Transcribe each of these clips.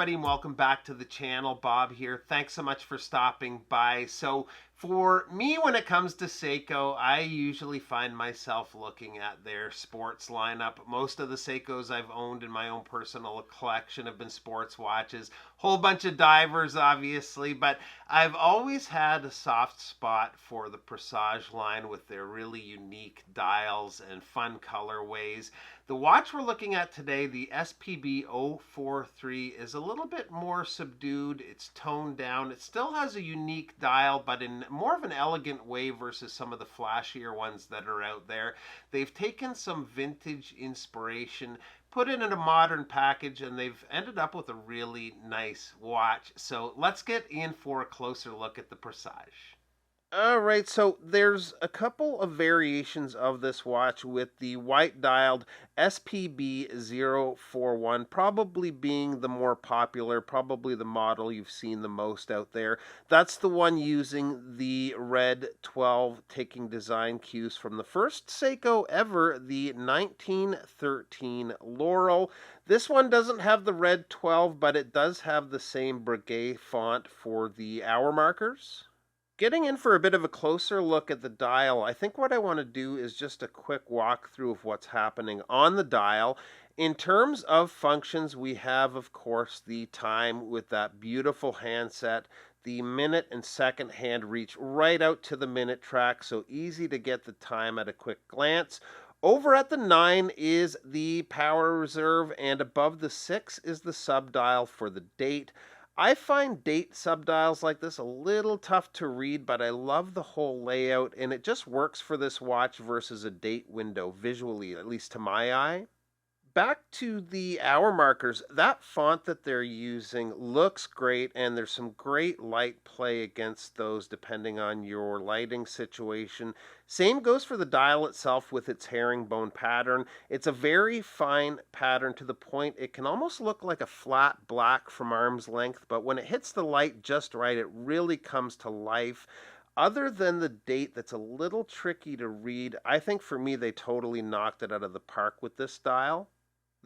everybody, and welcome back to the channel. Bob here. Thanks so much for stopping by. So for me, when it comes to Seiko, I usually find myself looking at their sports lineup. Most of the Seikos I've owned in my own personal collection have been sports watches. Whole bunch of divers, obviously, but I've always had a soft spot for the Presage line with their really unique dials and fun colorways. The watch we're looking at today, the SPB043, is a little bit more subdued. It's toned down. It still has a unique dial, but in more of an elegant way versus some of the flashier ones that are out there. They've taken some vintage inspiration, put it in a modern package, and they've ended up with a really nice watch. So let's get in for a closer look at the Presage. All right, so there's a couple of variations of this watch with the white dialed SPB041 probably being the more popular, probably the model you've seen the most out there. That's the one using the red 12 taking design cues from the first Seiko ever, the 1913 Laurel. This one doesn't have the red 12, but it does have the same Breguet font for the hour markers. Getting in for a bit of a closer look at the dial, I think what I want to do is just a quick walkthrough of what's happening on the dial. In terms of functions, we have, of course, the time with that beautiful handset, the minute and second hand reach right out to the minute track, so easy to get the time at a quick glance. Over at the 9 is the power reserve, and above the 6 is the subdial for the date. I find date subdials like this a little tough to read, but I love the whole layout, and it just works for this watch versus a date window visually, at least to my eye. Back to the hour markers, that font that they're using looks great, and there's some great light play against those depending on your lighting situation. Same goes for the dial itself with its herringbone pattern. It's a very fine pattern to the point it can almost look like a flat black from arm's length, but when it hits the light just right, it really comes to life. Other than the date that's a little tricky to read, I think for me they totally knocked it out of the park with this dial.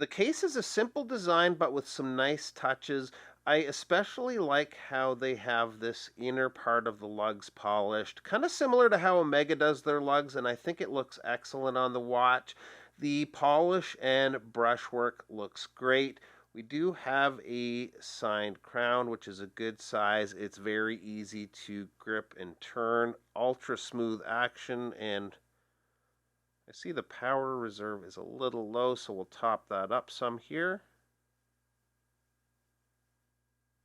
The case is a simple design, but with some nice touches. I especially like how they have this inner part of the lugs polished, kind of similar to how Omega does their lugs, and I think it looks excellent on the watch. The polish and brushwork looks great. We do have a signed crown, which is a good size. It's very easy to grip and turn, ultra smooth action, and I see the power reserve is a little low, so we'll top that up some here.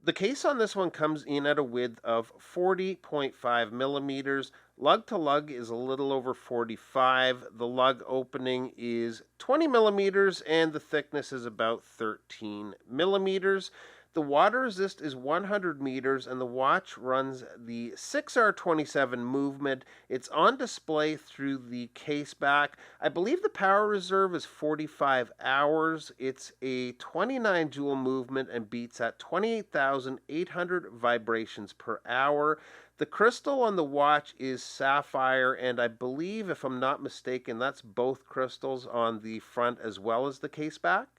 The case on this one comes in at a width of 40.5 millimeters. Lug to lug is a little over 45. The lug opening is 20 millimeters, and the thickness is about 13 millimeters. The water resist is 100 meters, and the watch runs the 6R27 movement. It's on display through the case back. I believe the power reserve is 45 hours. It's a 29 joule movement and beats at 28,800 vibrations per hour. The crystal on the watch is sapphire, and I believe, if I'm not mistaken, that's both crystals on the front as well as the case back.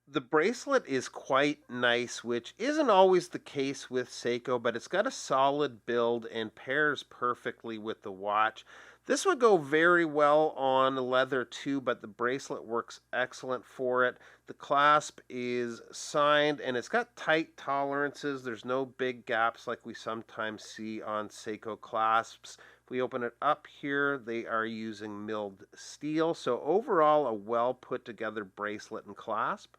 The bracelet is quite nice, which isn't always the case with Seiko, but it's got a solid build and pairs perfectly with the watch. This would go very well on leather too, but the bracelet works excellent for it. The clasp is signed, and it's got tight tolerances. There's no big gaps like we sometimes see on Seiko clasps. If we open it up here, they are using milled steel. So overall, a well put together bracelet and clasp.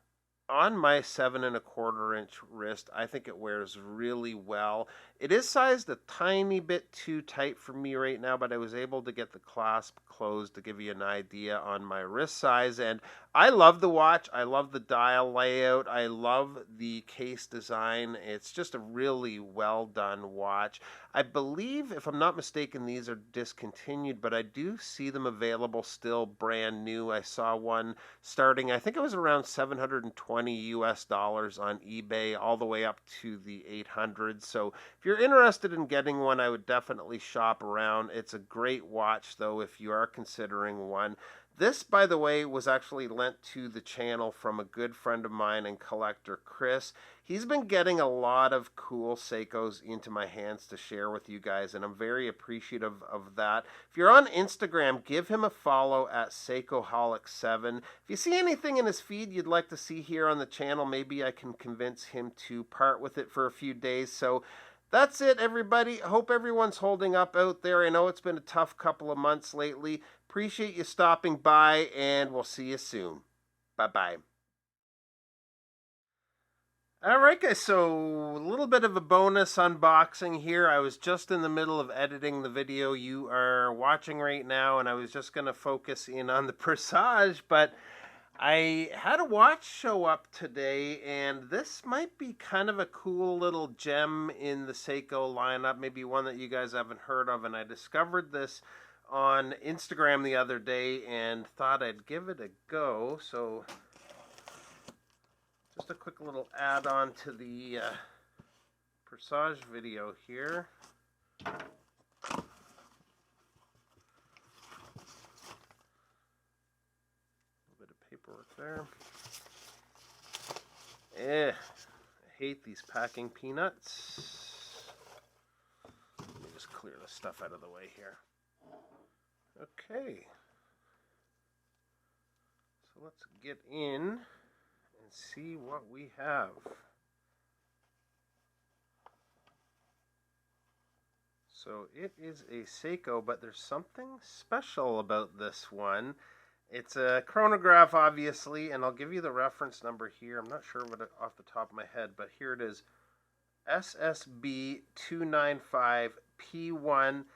On my 7¼ inch wrist, I think it wears really well. It is sized a tiny bit too tight for me right now, but I was able to get the clasp closed to give you an idea on my wrist size. And I love the watch. I love the dial layout. I love the case design. It's just a really well done watch. I believe, if I'm not mistaken, these are discontinued, but I do see them available still brand new. I saw one starting, I think it was around $720 US on eBay, all the way up to the 800s. So if you're you're interested in getting one, I would definitely shop around. It's a great watch, though, if you are considering one. This, by the way, was actually lent to the channel from a good friend of mine and collector, Chris. He's been getting a lot of cool Seikos into my hands to share with you guys, and I'm very appreciative of that. If you're on Instagram, give him a follow at Seikoholic7. If you see anything in his feed you'd like to see here on the channel, maybe I can convince him to part with it for a few days. So that's it, everybody. Hope everyone's holding up out there. I know it's been a tough couple of months lately. Appreciate you stopping by, and we'll see you soon. Bye-bye. Alright guys, so a little bit of a bonus unboxing here. I was just in the middle of editing the video you are watching right now, and I was just going to focus in on the Presage, but I had a watch show up today, and this might be kind of a cool little gem in the Seiko lineup, maybe one that you guys haven't heard of, and I discovered this on Instagram the other day and thought I'd give it a go. So just a quick little add-on to the Presage video here. A little bit of paperwork there. I hate these packing peanuts. Let me just clear the stuff out of the way here. Okay, so let's get in and see what we have. So it is a Seiko, but there's something special about this one. It's a chronograph, obviously, and I'll give you the reference number here. I'm not sure what off the top of my head, but here it is. SSB043P1.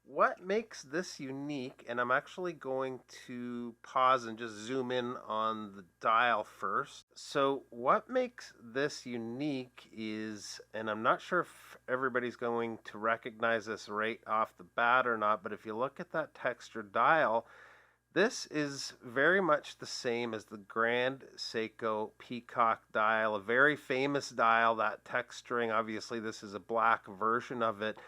What makes this unique, and I'm actually going to pause and just zoom in on the dial first. So what makes this unique is, and I'm not sure if everybody's going to recognize this right off the bat or not, but if you look at that textured dial, this is very much the same as the Grand Seiko Peacock dial, a very famous dial. That texturing, obviously this is a black version of it.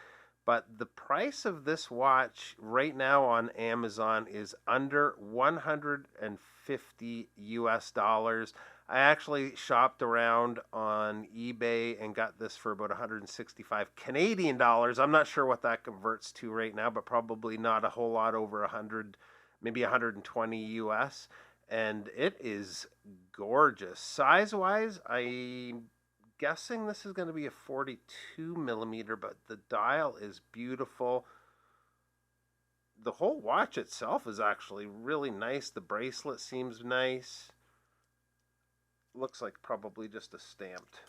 But the price of this watch right now on Amazon is under $150 US. I actually shopped around on eBay and got this for about 165 Canadian dollars. I'm not sure what that converts to right now, but probably not a whole lot over 100, maybe 120 US. And it is gorgeous. Size-wise, I'm guessing this is going to be a 42 millimeter, but the dial is beautiful. The whole watch itself is actually really nice. The bracelet seems nice. Looks like probably just a stamped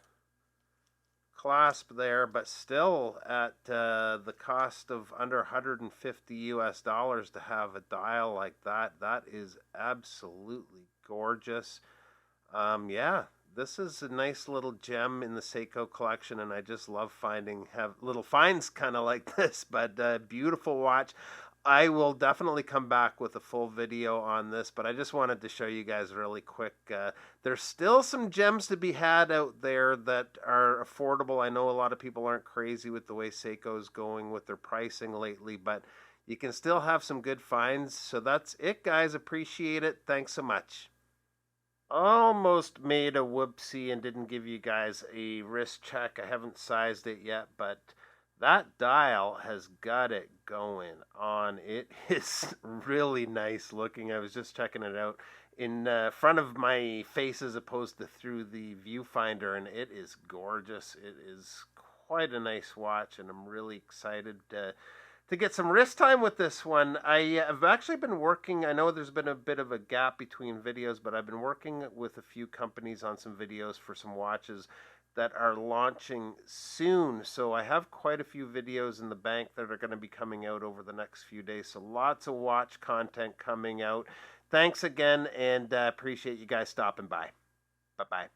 clasp there, but still at the cost of under 150 US dollars to have a dial like that. That is absolutely gorgeous. Yeah. This is a nice little gem in the Seiko collection, and I just love have little finds kind of like this, but beautiful watch. I will definitely come back with a full video on this, but I just wanted to show you guys really quick. There's still some gems to be had out there that are affordable. I know a lot of people aren't crazy with the way Seiko's going with their pricing lately, but you can still have some good finds. So that's it, guys. Appreciate it. Thanks so much. Almost made a whoopsie and didn't give you guys a wrist check. I haven't sized it yet, but that dial has got it going on. It is really nice looking. I was just checking it out in front of my face as opposed to through the viewfinder, and it is gorgeous. It is quite a nice watch, and I'm really excited to get some wrist time with this one. I have actually been working, I know there's been a bit of a gap between videos, but I've been working with a few companies on some videos for some watches that are launching soon. So I have quite a few videos in the bank that are going to be coming out over the next few days. So lots of watch content coming out. Thanks again, and appreciate you guys stopping by. Bye-bye.